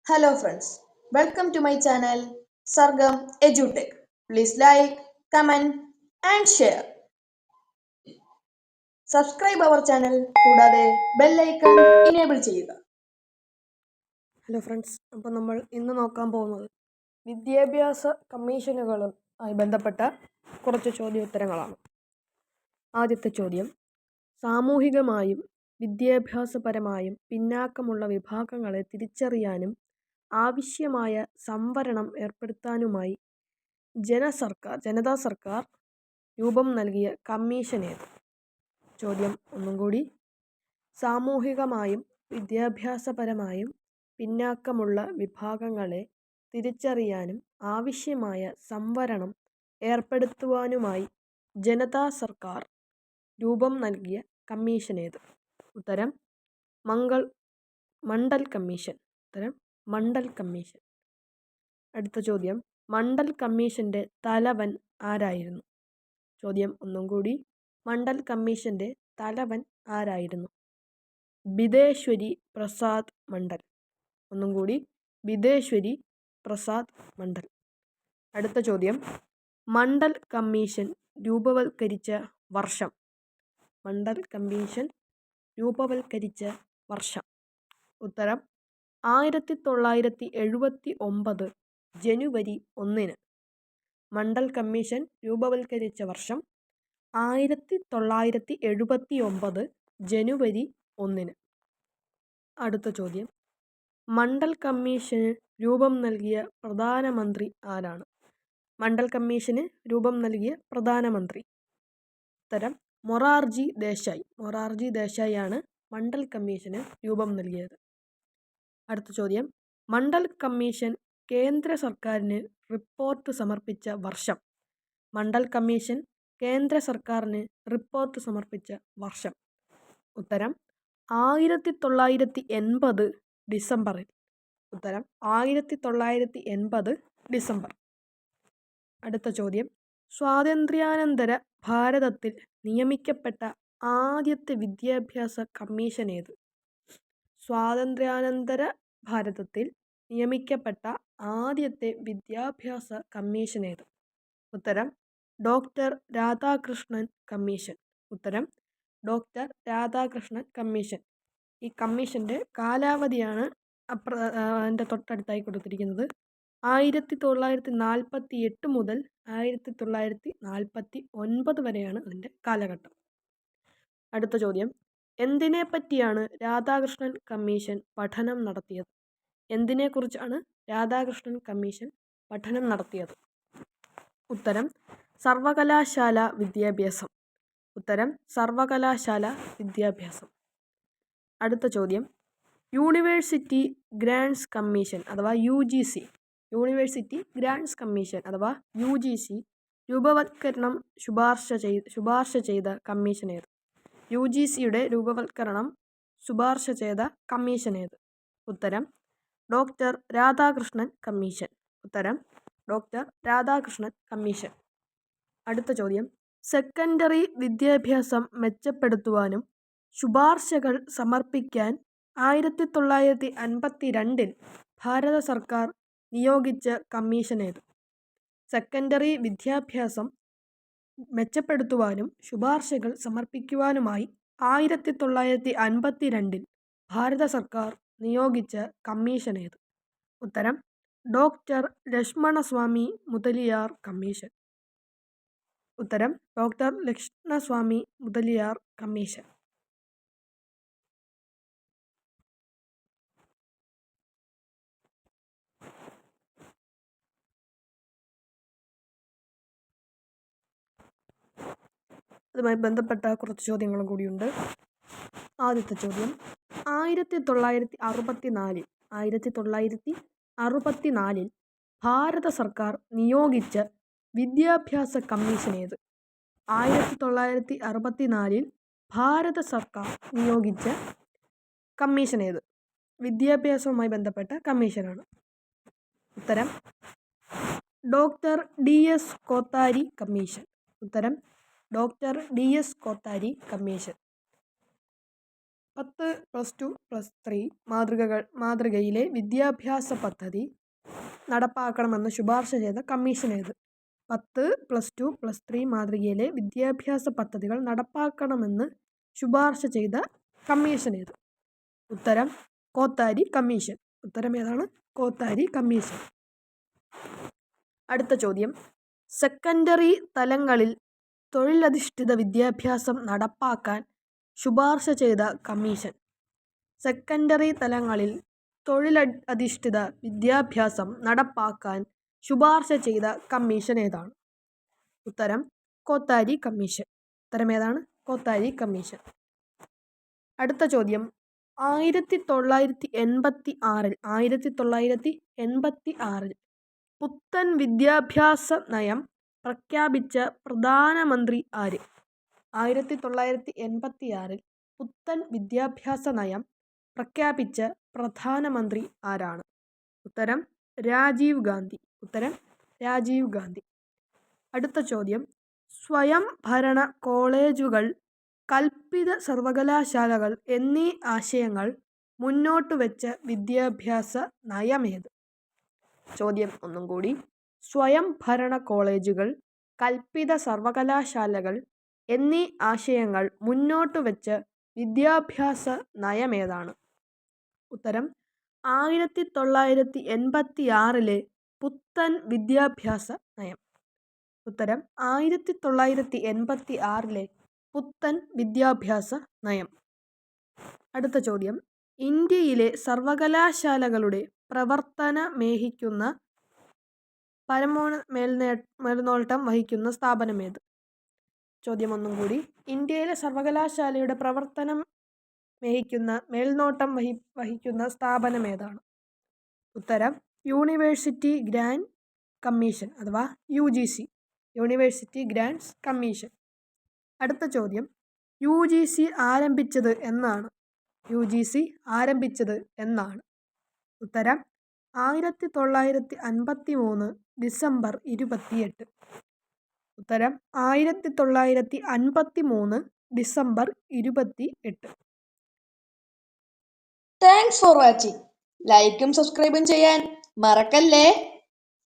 Hello friends, welcome to my channel Sargam EduTech. Please like, comment and share. Subscribe our channel കൂടാതെ bell icon enable ചെയ്യുക. Hello friends, അപ്പോൾ നമ്മൾ ഇന്ന് നോക്കാൻ പോകുന്നത് വിദ്യാഭ്യാസ കമ്മീഷനുകളുമായി ബന്ധപ്പെട്ട കുറച്ച് ചോദ്യോത്തരങ്ങളാണ്. ആദ്യത്തെ ചോദ്യം: സാമൂഹികമായും വിദ്യാഭ്യാസപരമായും പിന്നാക്കമുള്ള വിഭാഗങ്ങളെ തിരിച്ചറിയാനും ആവശ്യമായ സംവരണം ഏർപ്പെടുത്താനുമായി ജനതാ സർക്കാർ രൂപം നൽകിയ കമ്മീഷൻ ഏത്? ചോദ്യം ഒന്നും കൂടി: സാമൂഹികമായും വിദ്യാഭ്യാസപരമായും പിന്നാക്കമുള്ള വിഭാഗങ്ങളെ തിരിച്ചറിയാനും ആവശ്യമായ സംവരണം ഏർപ്പെടുത്തുവാനുമായി ജനതാ സർക്കാർ രൂപം നൽകിയ കമ്മീഷൻ ഏത്? ഉത്തരം മണ്ഡൽ കമ്മീഷൻ. മണ്ഡൽ കമ്മീഷൻ. അടുത്ത ചോദ്യം: മണ്ഡൽ കമ്മീഷന്റെ തലവൻ ആരായിരുന്നു? ചോദ്യം ഒന്നും കൂടി: മണ്ഡൽ കമ്മീഷന്റെ തലവൻ ആരായിരുന്നു? ബിദേശ്വരി പ്രസാദ് മണ്ഡൽ. ഒന്നും കൂടി: ബിദേശ്വരി പ്രസാദ് മണ്ഡൽ. അടുത്ത ചോദ്യം: മണ്ഡൽ കമ്മീഷൻ രൂപവത്കരിച്ച വർഷം. മണ്ഡൽ കമ്മീഷൻ രൂപവത്കരിച്ച വർഷം. ഉത്തരം 1979 ജനുവരി 1. മണ്ഡൽ കമ്മീഷൻ രൂപവത്കരിച്ച വർഷം 1979 ജനുവരി 1. അടുത്ത ചോദ്യം: മണ്ഡൽ കമ്മീഷന് രൂപം നൽകിയ പ്രധാനമന്ത്രി ആരാണ്? മണ്ഡൽ കമ്മീഷന് രൂപം നൽകിയ പ്രധാനമന്ത്രി. ഉത്തരം മൊറാർജി ദേശായി. മൊറാർജി ദേശായിയാണ് മണ്ഡൽ കമ്മീഷന് രൂപം നൽകിയത്. അടുത്ത ചോദ്യം: മണ്ഡൽ കമ്മീഷൻ കേന്ദ്ര സർക്കാരിന് റിപ്പോർട്ട് സമർപ്പിച്ച വർഷം. മണ്ഡൽ കമ്മീഷൻ കേന്ദ്ര സർക്കാരിന് റിപ്പോർട്ട് സമർപ്പിച്ച വർഷം. ഉത്തരം 1980 ഡിസംബറിൽ. ഉത്തരം 1980 ഡിസംബർ. അടുത്ത ചോദ്യം: സ്വാതന്ത്ര്യാനന്തര ഭാരതത്തിൽ നിയമിക്കപ്പെട്ട ആദ്യത്തെ വിദ്യാഭ്യാസ കമ്മീഷൻ ഏത്? സ്വാതന്ത്ര്യാനന്തര ഭാരതത്തിൽ നിയമിക്കപ്പെട്ട ആദ്യത്തെ വിദ്യാഭ്യാസ കമ്മീഷൻ ഏത്? ഉത്തരം ഡോക്ടർ രാധാകൃഷ്ണൻ കമ്മീഷൻ. ഉത്തരം ഡോക്ടർ രാധാകൃഷ്ണൻ കമ്മീഷൻ. ഈ കമ്മീഷൻ്റെ കാലാവധിയാണ് അതിൻ്റെ തൊട്ടടുത്തായി കൊടുത്തിരിക്കുന്നത്. 1948 മുതൽ 1949 വരെയാണ് അതിൻ്റെ കാലഘട്ടം. അടുത്ത ചോദ്യം: എന്തിനെ പറ്റിയാണ് രാധാകൃഷ്ണൻ കമ്മീഷൻ പഠനം നടത്തിയത്? എന്തിനെക്കുറിച്ചാണ് രാധാകൃഷ്ണൻ കമ്മീഷൻ പഠനം നടത്തിയത്? ഉത്തരം സർവകലാശാല വിദ്യാഭ്യാസം. ഉത്തരം സർവകലാശാല വിദ്യാഭ്യാസം. അടുത്ത ചോദ്യം: യൂണിവേഴ്സിറ്റി ഗ്രാൻറ്റ്സ് കമ്മീഷൻ അഥവാ UGC. യൂണിവേഴ്സിറ്റി ഗ്രാൻറ്റ്സ് കമ്മീഷൻ അഥവാ UGC രൂപവത്കരണം ശുപാർശ ചെയ്ത കമ്മീഷൻ ഏത്? UGCയുടെ രൂപവത്കരണം ശുപാർശ ചെയ്ത കമ്മീഷൻ ഏത്? ഉത്തരം ഡോക്ടർ രാധാകൃഷ്ണൻ കമ്മീഷൻ. ഉത്തരം ഡോക്ടർ രാധാകൃഷ്ണൻ കമ്മീഷൻ. അടുത്ത ചോദ്യം: സെക്കൻഡറി വിദ്യാഭ്യാസം മെച്ചപ്പെടുത്തുവാനും ശുപാർശകൾ സമർപ്പിക്കാൻ 1952 ഭാരത സർക്കാർ നിയോഗിച്ച കമ്മീഷൻ ഏത്? സെക്കൻഡറി വിദ്യാഭ്യാസം മെച്ചപ്പെടുത്തുവാനും ശുപാർശകൾ സമർപ്പിക്കുവാനുമായി 1952 ഭാരത സർക്കാർ നിയോഗിച്ച കമ്മീഷൻ ഏത്? ഉത്തരം ഡോക്ടർ ലക്ഷ്മണസ്വാമി മുതലിയാർ കമ്മീഷൻ. ഉത്തരം ഡോക്ടർ ലക്ഷ്മണസ്വാമി മുതലിയാർ കമ്മീഷൻ. അതുമായി ബന്ധപ്പെട്ട കുറച്ച് ചോദ്യങ്ങളും കൂടിയുണ്ട്. ആദ്യത്തെ ചോദ്യം: 1964 ഭാരത സർക്കാർ നിയോഗിച്ച വിദ്യാഭ്യാസ കമ്മീഷൻ ഏത്? 1964 ഭാരത സർക്കാർ നിയോഗിച്ച കമ്മീഷൻ ഏത്? വിദ്യാഭ്യാസവുമായി ബന്ധപ്പെട്ട കമ്മീഷനാണ്. ഉത്തരം ഡോക്ടർ DS കോത്താരി കമ്മീഷൻ. ഉത്തരം ഡോക്ടർ DS കോത്താരി കമ്മീഷൻ. 10+2+3 മാതൃകയിലെ വിദ്യാഭ്യാസ പദ്ധതി നടപ്പാക്കണമെന്ന് ശുപാർശ ചെയ്ത കമ്മീഷൻ ഏത്? 10+2+3 മാതൃകയിലെ വിദ്യാഭ്യാസ പദ്ധതികൾ നടപ്പാക്കണമെന്ന് ശുപാർശ ചെയ്ത കമ്മീഷൻ ഏത്? ഉത്തരം കോത്താരി കമ്മീഷൻ. ഉത്തരം ഏതാണ്? കോത്താരി കമ്മീഷൻ. അടുത്ത ചോദ്യം, സെക്കൻഡറി തലങ്ങളിൽ തൊഴിലധിഷ്ഠിത വിദ്യാഭ്യാസം നടപ്പാക്കാൻ ശുപാർശ ചെയ്ത കമ്മീഷൻ. സെക്കൻഡറി തലങ്ങളിൽ തൊഴിലധിഷ്ഠിത വിദ്യാഭ്യാസം നടപ്പാക്കാൻ ശുപാർശ ചെയ്ത കമ്മീഷൻ ഏതാണ്? ഉത്തരം കോത്താരി കമ്മീഷൻ. ഉത്തരം ഏതാണ്? കോത്താരി കമ്മീഷൻ. അടുത്ത ചോദ്യം, 1986 പുത്തൻ വിദ്യാഭ്യാസ നയം പ്രഖ്യാപിച്ച പ്രധാനമന്ത്രി ആര്? 1986 പുത്തൻ വിദ്യാഭ്യാസ നയം പ്രഖ്യാപിച്ച പ്രധാനമന്ത്രി ആരാണ്? ഉത്തരം രാജീവ് ഗാന്ധി. ഉത്തരം രാജീവ് ഗാന്ധി. അടുത്ത ചോദ്യം, സ്വയം ഭരണ കോളേജുകൾ, കൽപ്പിത സർവകലാശാലകൾ എന്നീ ആശയങ്ങൾ മുന്നോട്ട് വെച്ച വിദ്യാഭ്യാസ നയമേത്? ചോദ്യം ഒന്നും കൂടി, സ്വയം ഭരണ കോളേജുകൾ, കൽപ്പിത സർവകലാശാലകൾ എന്നീ ആശയങ്ങൾ മുന്നോട്ട് വെച്ച വിദ്യാഭ്യാസ നയമേതാണ്? ഉത്തരം 1986 പുത്തൻ വിദ്യാഭ്യാസ നയം. ഉത്തരം 1986 പുത്തൻ വിദ്യാഭ്യാസ നയം. അടുത്ത ചോദ്യം, ഇന്ത്യയിലെ സർവകലാശാലകളുടെ മേൽനോട്ടം വഹിക്കുന്ന സ്ഥാപനമേത്? ചോദ്യം ഒന്നും കൂടി, ഇന്ത്യയിലെ സർവകലാശാലയുടെ മേൽനോട്ടം വഹിക്കുന്ന സ്ഥാപനമേതാണ്? ഉത്തരം യൂണിവേഴ്സിറ്റി ഗ്രാൻഡ് കമ്മീഷൻ അഥവാ UGC. University grants commission. അടുത്ത ചോദ്യം, UGC ആരംഭിച്ചത് എന്നാണ്? UGC ആരംഭിച്ചത് എന്നാണ്? ഉത്തരം 1953 ഡിസംബർ 28. ഉത്തരം 1953 ഡിസംബർ 28. Thanks for watching. ലൈക്കും സബ്സ്ക്രൈബും ചെയ്യാൻ മറക്കല്ലേ.